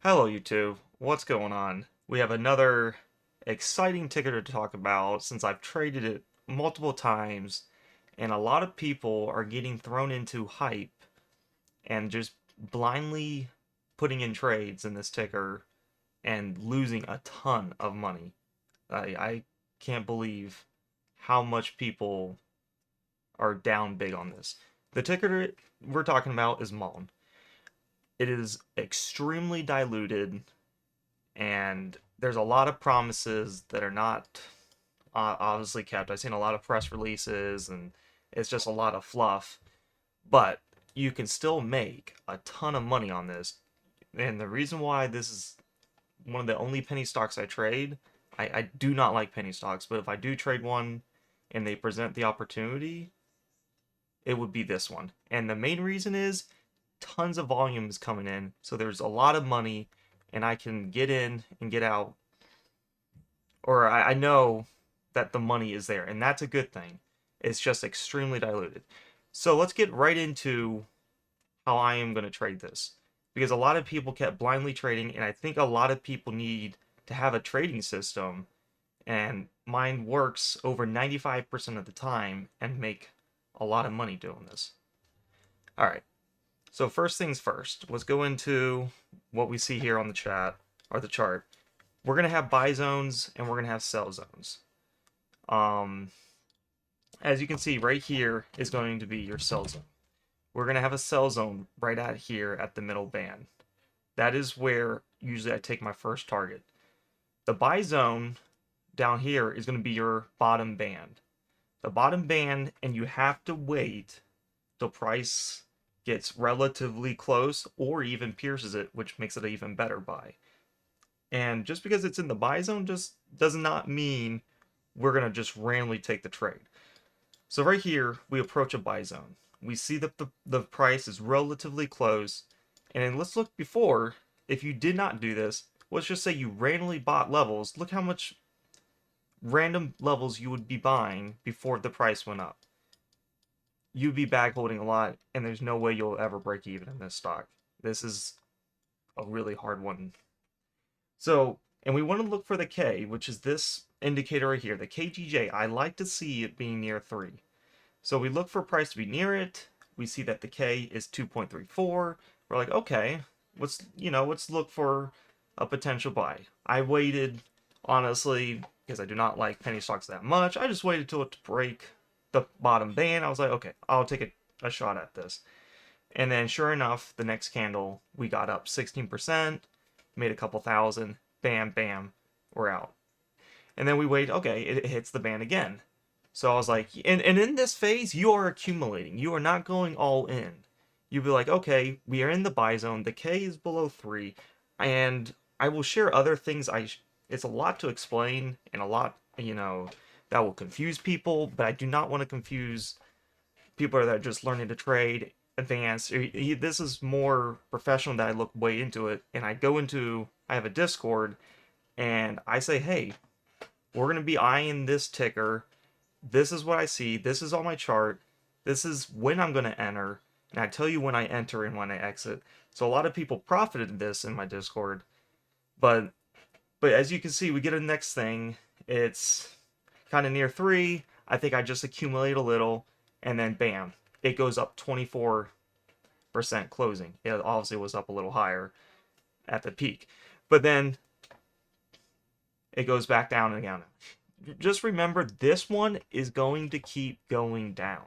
Hello, YouTube. What's going on? We have another exciting ticker to talk about since I've traded it multiple times, and a lot of people are getting thrown into hype and just blindly putting in trades in this ticker and losing a ton of money. I can't believe how much people are down big on this. The ticker we're talking about is MULN. It is extremely diluted and there's a lot of promises that are not obviously kept. I've seen a lot of press releases, and it's just a lot of fluff. But you can still make a ton of money on this. And the reason why this is one of the only penny stocks I trade, I do not like penny stocks, but if I do trade one and they present the opportunity, it would be this one. And the main reason is tons of volume is coming in, so there's a lot of money, and I can get in and get out, or I know that the money is there, and that's a good thing. It's just extremely diluted. So let's get right into how I am going to trade this. Because a lot of people kept blindly trading, and I think a lot of people need to have a trading system, and mine works over 95% of the time and make a lot of money doing this. All right, so first things first, let's go into what we see here on the chat or the chart. We're going to have buy zones and we're going to have sell zones. Um, as you can see right here is going to be your sell zone. We're going to have a sell zone right out here at the middle band. That is where usually I take my first target. The buy zone down here is going to be your bottom band. The bottom band, and you have to wait till price gets relatively close or even pierces it, which makes it an even better buy. And just because it's in the buy zone just does not mean we're going to just randomly take the trade. So right here, we approach a buy zone. We see that the price is relatively close. And then let's look before, if you did not do this, let's just say you randomly bought levels. Look how much random levels you would be buying before the price went up. You'd be bag holding a lot, and there's no way you'll ever break even in this stock. This is a really hard one. So, and we want to look for the K, which is this indicator right here, the KGJ. I like to see it being near 3. So we look for price to be near it. We see that the K is 2.34. We're like, okay, let's look for a potential buy. I waited, honestly, because I do not like penny stocks that much. I just waited till it to break the bottom band. I was like, okay, I'll take a shot at this. And then sure enough, the next candle, we got up 16%, made a couple thousand, bam, bam, we're out. And then we wait, okay, it hits the band again. So I was like, and in this phase, you are accumulating. You are not going all in. You'll be like, okay, we are in the buy zone. The K is below 3. And I will share other things. It's a lot to explain and a lot, that will confuse people. But I do not want to confuse people that are just learning to trade advanced. This is more professional that I look way into it. And I have a Discord and I say, hey, we're going to be eyeing this ticker. This is what I see. This is on my chart. This is when I'm going to enter. And I tell you when I enter and when I exit. So a lot of people profited this in my Discord. But as you can see, we get a next thing. It's kind of near 3. I think I just accumulate a little. And then bam, it goes up 24% closing. It obviously was up a little higher at the peak. But then it goes back down again. Just remember, this one is going to keep going down.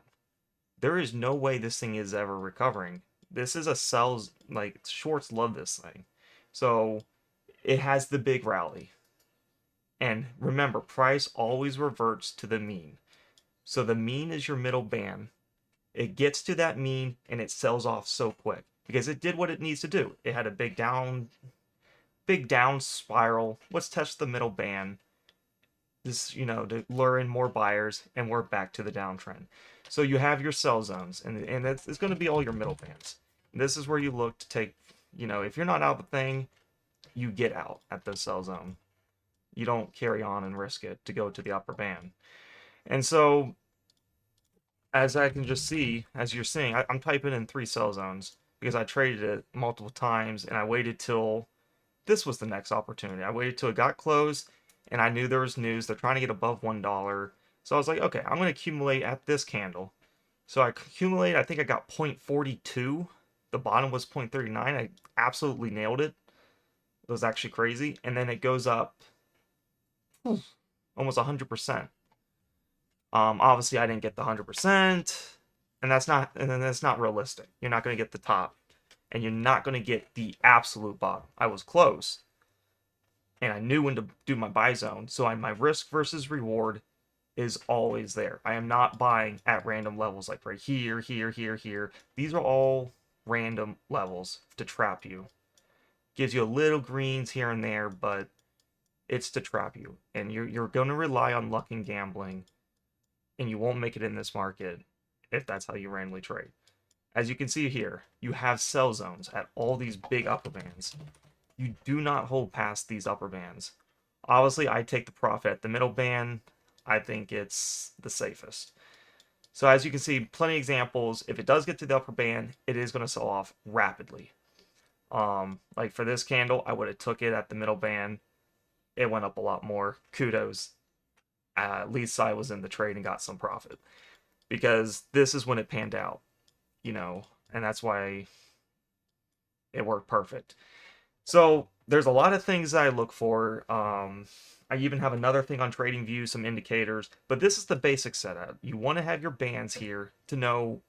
There is no way this thing is ever recovering. This is a sells, like, shorts love this thing. So it has the big rally. And remember, price always reverts to the mean. So the mean is your middle band. It gets to that mean and it sells off so quick because it did what it needs to do. It had a big down spiral. Let's test the middle band. This, to lure in more buyers, and we're back to the downtrend. So you have your sell zones, and it's going to be all your middle bands. This is where you look to take, if you're not out of the thing, you get out at the sell zone. You don't carry on and risk it to go to the upper band. And so, as I can just see, as you're seeing, I'm typing in 3 sell zones because I traded it multiple times, and I waited till this was the next opportunity. I waited till it got close, and I knew there was news. They're trying to get above $1. So I was like, okay, I'm going to accumulate at this candle. So I accumulated, I think I got 0.42. The bottom was 0.39. I absolutely nailed it. It was actually crazy. And then it goes up almost 100%. Obviously, I didn't get the 100%, and that's not realistic. You're not going to get the top, and you're not going to get the absolute bottom. I was close, and I knew when to do my buy zone. So my risk versus reward is always there. I am not buying at random levels like right here, here, here, here. These are all random levels to trap you. Gives you a little greens here and there, but it's to trap you. And you're going to rely on luck and gambling, and you won't make it in this market if that's how you randomly trade. As you can see here, you have sell zones at all these big upper bands. You do not hold past these upper bands. Obviously, I take the profit at the middle band. I think it's the safest. So as you can see, plenty of examples. If it does get to the upper band, it is going to sell off rapidly. Like for this candle, I would have took it at the middle band. It went up a lot more. Kudos. At least I was in the trade and got some profit, because this is when it panned out, and that's why it worked perfect. So there's a lot of things that I look for. I even have another thing on TradingView, some indicators, but this is the basic setup. You want to have your bands here to know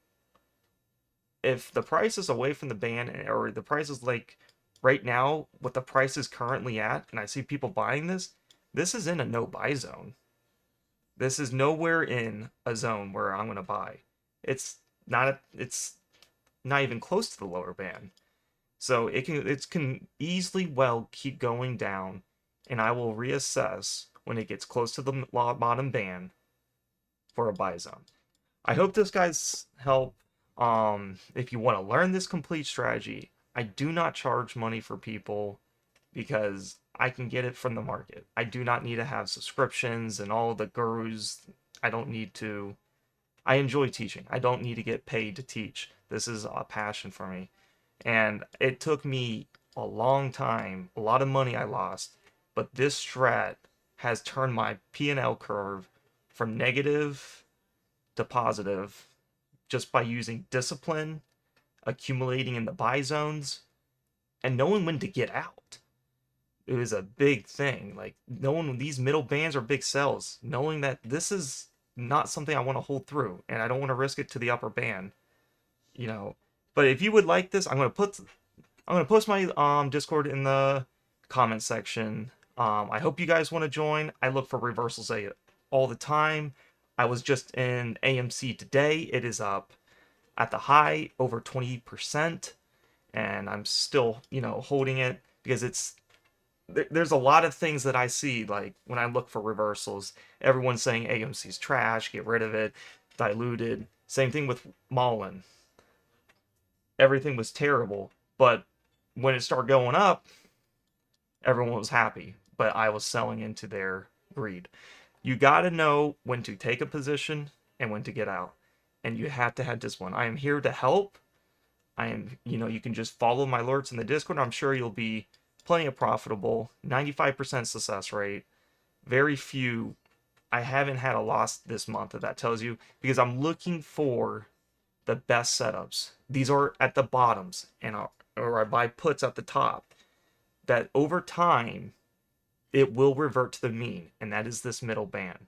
if the price is away from the band, or the price is like right now, what the price is currently at, and I see people buying this is in a no buy zone. This is nowhere in a zone where I'm going to buy. It's not even close to the lower band. So it can easily well keep going down, and I will reassess when it gets close to the bottom band for a buy zone. I hope this guys help. If you want to learn this complete strategy, I do not charge money for people because I can get it from the market. I do not need to have subscriptions and all the gurus. I don't need to. I enjoy teaching. I don't need to get paid to teach. This is a passion for me. And it took me a long time, a lot of money I lost, but this strat has turned my P&L curve from negative to positive just by using discipline, accumulating in the buy zones, and knowing when to get out. It was a big thing. Like knowing these middle bands are big sells, knowing that this is not something I want to hold through, and I don't want to risk it to the upper band, you know. But if you would like this, I'm gonna post my Discord in the comment section. I hope you guys want to join. I look for reversals all the time. I was just in AMC today. It is up at the high over 20%, and I'm still, holding it because there's a lot of things that I see, like when I look for reversals, everyone's saying AMC's trash, get rid of it, diluted. Same thing with MULN. Everything was terrible, but when it started going up, everyone was happy, but I was selling into their greed. You got to know when to take a position and when to get out, and you have to have discipline. I am here to help. You can just follow my alerts in the Discord. I'm sure you'll be plenty of profitable. 95% success rate. Very few. I haven't had a loss this month, if that tells you, because I'm looking for the best setups. These are at the bottoms, or I buy puts at the top. That over time, it will revert to the mean, and that is this middle band.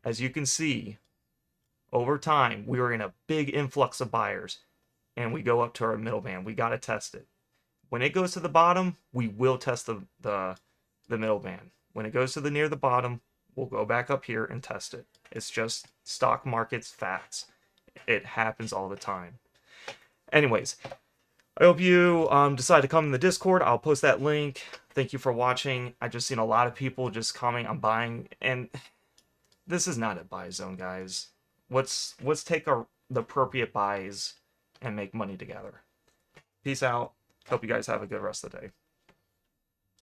As you can see, over time, we are in a big influx of buyers, and we go up to our middle band. We got to test it. When it goes to the bottom, we will test the middle band. When it goes to the near the bottom, we'll go back up here and test it. It's just stock markets facts. It happens all the time. Anyways, I hope you decide to come in the Discord. I'll post that link. Thank you for watching. I just seen a lot of people just commenting on buying, and this is not a buy zone, guys. Let's take the appropriate buys and make money together. Peace out. Hope you guys have a good rest of the day.